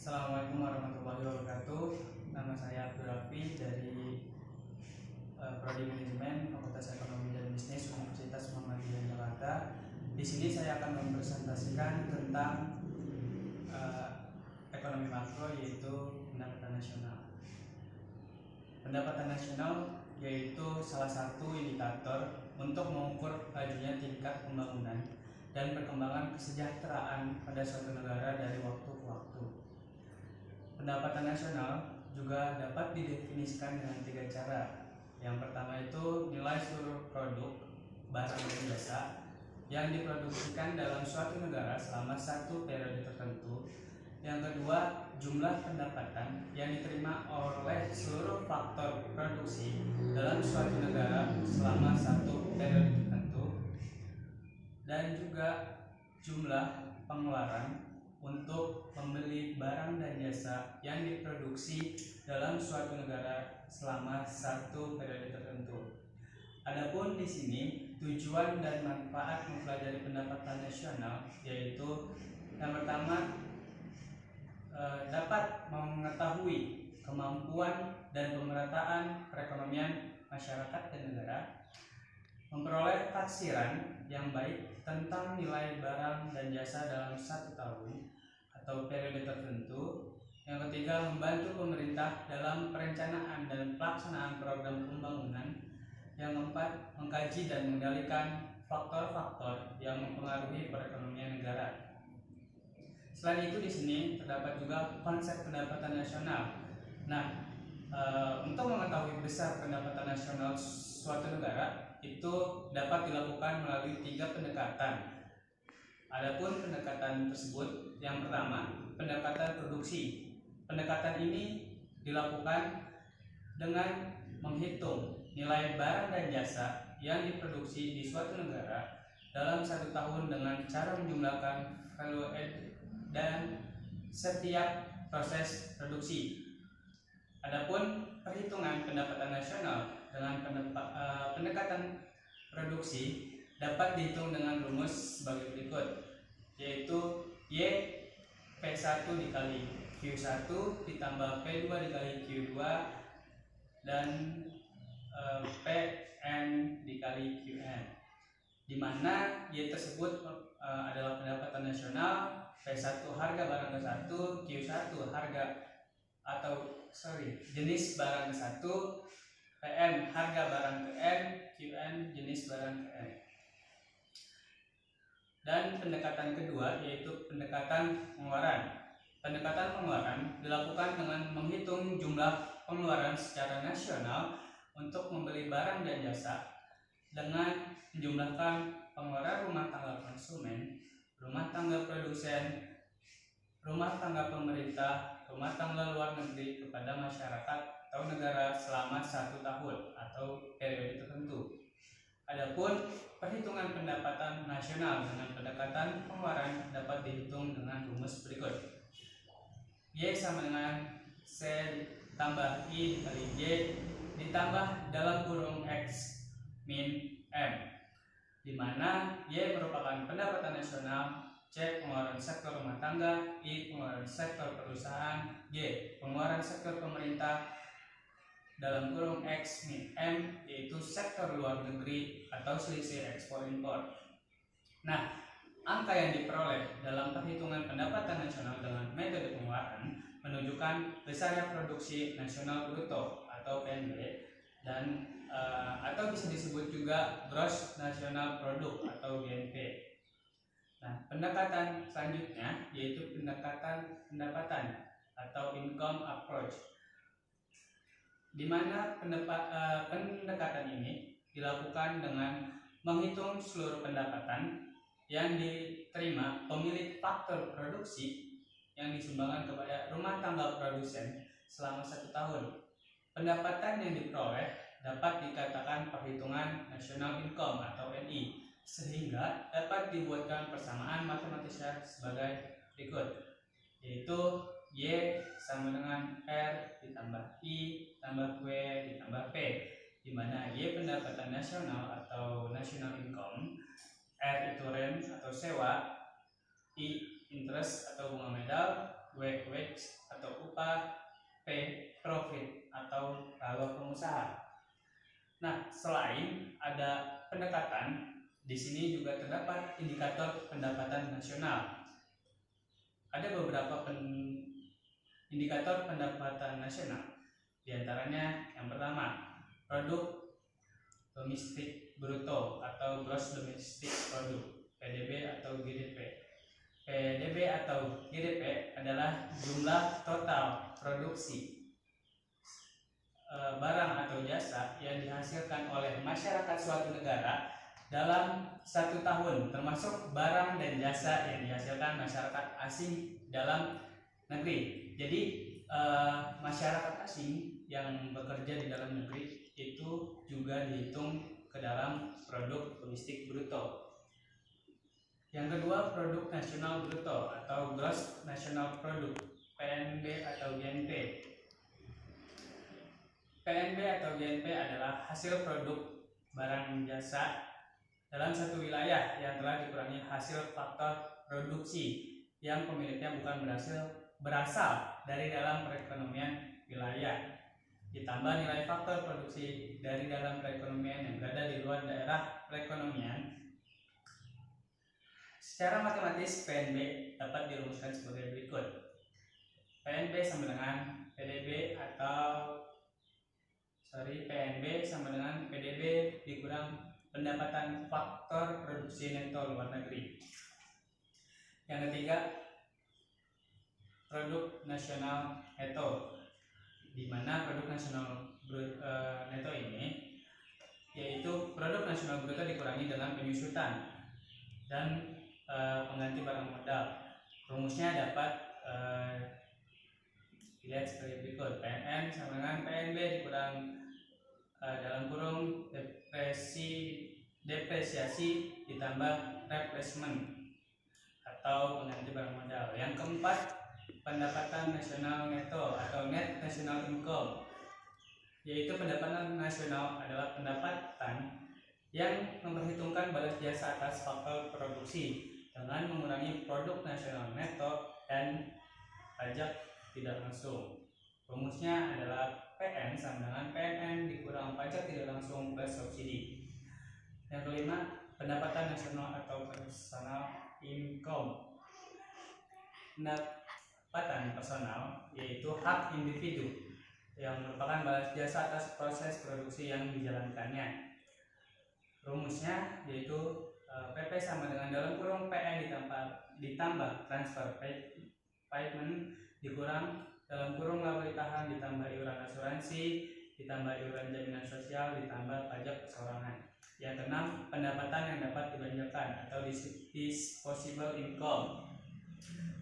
Assalamualaikum warahmatullahi wabarakatuh. Nama saya Abdul Rafi dari Prodi Manajemen Fakultas Ekonomi dan Bisnis Universitas Muhammadiyah Jakarta. Di sini saya akan mempresentasikan tentang ekonomi makro, yaitu pendapatan nasional. Pendapatan nasional yaitu salah satu indikator untuk mengukur majunya tingkat pembangunan dan perkembangan kesejahteraan pada suatu negara dari waktu ke waktu. Pendapatan nasional juga dapat didefinisikan dengan 3 cara. Yang pertama itu nilai seluruh produk, barang dan jasa yang diproduksikan dalam suatu negara selama satu periode tertentu. Yang kedua, jumlah pendapatan yang diterima oleh seluruh faktor produksi dalam suatu negara selama satu periode tertentu. Dan juga jumlah pengeluaran untuk membeli barang dan jasa yang diproduksi dalam suatu negara selama satu periode tertentu. Adapun di sini tujuan dan manfaat mempelajari pendapatan nasional yaitu yang pertama, dapat mengetahui kemampuan dan pemerataan perekonomian masyarakat dan negara, memperoleh taksiran yang baik tentang nilai barang dan jasa dalam satu tahun atau periode tertentu. Yang ketiga, membantu pemerintah dalam perencanaan dan pelaksanaan program pembangunan. Yang keempat, mengkaji dan mengendalikan faktor-faktor yang mempengaruhi perekonomian negara. Selain itu, di sini terdapat juga konsep pendapatan nasional. Nah, untuk mengetahui besar pendapatan nasional suatu negara itu dapat dilakukan melalui 3 pendekatan. Adapun pendekatan tersebut, yang pertama, pendekatan produksi. Pendekatan ini dilakukan dengan menghitung nilai barang dan jasa yang diproduksi di suatu negara dalam satu tahun dengan cara menjumlahkan value added dan setiap proses produksi. Adapun perhitungan pendapatan nasional dengan pendekatan produksi dapat dihitung dengan rumus sebagai berikut, yaitu Y P1 dikali Q1 ditambah P2 dikali Q2 dan Pn dikali Qn, di mana Y tersebut adalah pendapatan nasional, P1 harga barang ke-1, Q1 harga jenis barang ke-1, Pn harga barang ke-n, Qn jenis barang ke-n. Dan pendekatan kedua yaitu pendekatan pengeluaran. Pendekatan pengeluaran dilakukan dengan menghitung jumlah pengeluaran secara nasional untuk membeli barang dan jasa dengan menjumlahkan pengeluaran rumah tangga konsumen, rumah tangga produsen, rumah tangga pemerintah, rumah tangga luar negeri kepada masyarakat atau negara selama 1 tahun atau periode tertentu. Adapun perhitungan pendapatan nasional dengan pendekatan pengeluaran dapat dihitung dengan rumus berikut. Y sama dengan C tambah I dikali Y ditambah dalam kurung X min M, di mana Y merupakan pendapatan nasional, C pengeluaran sektor rumah tangga, I pengeluaran sektor perusahaan, G pengeluaran sektor pemerintah, dalam kurung X min M yaitu sektor luar negeri atau selisih ekspor impor. Nah, angka yang diperoleh dalam perhitungan pendapatan nasional dengan metode pengeluaran menunjukkan besarnya produksi nasional bruto atau PNB dan atau bisa disebut juga gross national product atau GNP. Nah, pendekatan selanjutnya yaitu pendekatan pendapatan atau income approach, di mana pendekatan ini dilakukan dengan menghitung seluruh pendapatan yang diterima pemilik faktor produksi yang disumbangkan kepada rumah tangga produsen selama 1 tahun. Pendapatan yang diperoleh dapat dikatakan perhitungan national income atau NI, sehingga dapat dibuatkan persamaan matematisnya sebagai berikut, yaitu Y sama dengan R ditambah I tambah Q ditambah P, di mana Y pendapatan nasional atau national income, R itu rent atau sewa, I interest atau bunga modal, W wage atau upah, P profit atau laba pengusaha. Nah, selain ada pendekatan, di sini juga terdapat indikator pendapatan nasional. Ada beberapa indikator pendapatan nasional. Di antaranya yang pertama, produk domestik bruto atau gross domestic product, PDB atau GDP. PDB atau GDP adalah jumlah total produksi barang atau jasa yang dihasilkan oleh masyarakat suatu negara dalam 1 tahun, termasuk barang dan jasa yang dihasilkan masyarakat asing dalam negeri. Jadi masyarakat asing yang bekerja di dalam negeri itu juga dihitung ke dalam produk domestik bruto. Yang kedua, produk nasional bruto atau gross national product, PNB atau GNP. PNB atau GNP adalah hasil produk barang jasa dalam satu wilayah yang telah dikurangi hasil faktor produksi yang pemiliknya bukan berasal dari dalam perekonomian wilayah, ditambah nilai faktor produksi dari dalam perekonomian yang berada di luar daerah perekonomian. Secara matematis, PNB dapat dirumuskan sebagai berikut. PNB sama dengan PDB PNB sama dengan PDB dikurang pendapatan faktor produksi neto luar negeri. Yang ketiga, produk nasional neto, di mana produk nasional neto ini yaitu produk nasional bruto dikurangi dengan penyusutan dan pengganti barang modal. Rumusnya dapat dilihat sebagai berikut. PNN sama dengan PNB dikurang dalam kurung depresiasi ditambah replacement atau pengganti barang modal. Yang keempat, pendapatan nasional neto atau net national income, yaitu pendapatan nasional adalah pendapatan yang memperhitungkan balas jasa atas faktor produksi dengan mengurangi produk nasional neto dan pajak tidak langsung. Rumusnya adalah PN sama dengan PNN dikurang pajak tidak langsung plus subsidi. Yang kelima, pendapatan nasional atau personal income. Pendapatan personal yaitu hak individu yang merupakan balas jasa atas proses produksi yang dijalankannya. Rumusnya yaitu PP sama dengan dalam kurung PN ditambah transfer payment dikurang dalam kurung laba ditahan ditambah iuran asuransi ditambah iuran jaminan sosial ditambah pajak perseorangan. Yang keenam, pendapatan yang dapat dibelanjakan atau disposable income.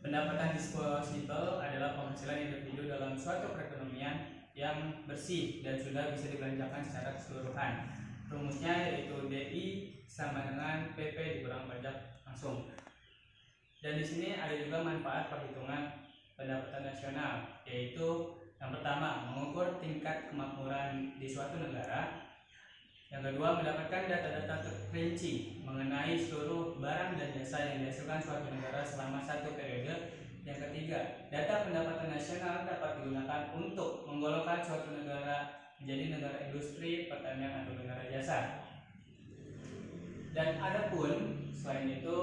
Pendapatan disposable adalah penghasilan individu dalam suatu perekonomian yang bersih dan sudah bisa dibelanjakan secara keseluruhan. Rumusnya yaitu DI sama dengan PP dikurang pajak langsung. Dan di sini ada juga manfaat perhitungan pendapatan nasional, yaitu yang pertama, mengukur tingkat kemakmuran di suatu negara. Yang kedua, mendapatkan data-data terperinci mengenai seluruh barang dan jasa yang dihasilkan suatu negara selama satu periode. Yang ketiga, data pendapatan nasional dapat digunakan untuk menggolongkan suatu negara menjadi negara industri, pertanian, atau negara jasa. Dan adapun selain itu,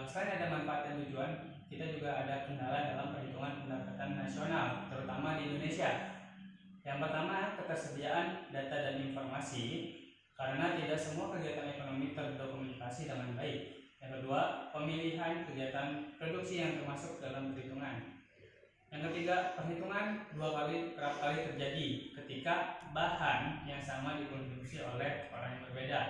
selain ada manfaat dan tujuan, kita juga ada kendala dalam perhitungan pendapatan nasional, terutama di Indonesia. Yang pertama, ketersediaan data dan informasi, karena tidak semua kegiatan ekonomi terdokumentasi dengan baik. Yang kedua, pemilihan kegiatan produksi yang termasuk dalam perhitungan. Yang ketiga, perhitungan kerap kali terjadi ketika bahan yang sama dikonsumsi oleh orang yang berbeda.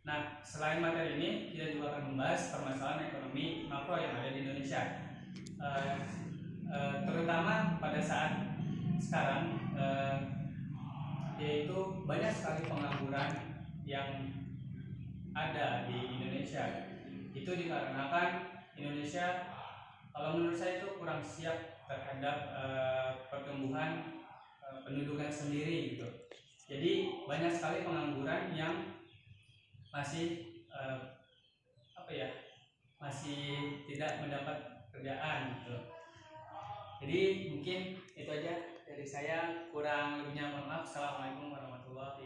Nah, selain materi ini, kita juga akan membahas permasalahan ekonomi makro yang ada di Indonesia, terutama pada saat sekarang, yaitu banyak sekali pengangguran yang ada di Indonesia. Itu dikarenakan Indonesia, kalau menurut saya itu kurang siap terhadap pertumbuhan penduduknya sendiri gitu. Jadi banyak sekali pengangguran yang masih masih tidak mendapat kerjaan gitu. Jadi mungkin itu aja dari saya, kurang lebihnya mohon maaf. Assalamualaikum warahmatullahi wabarakatuh.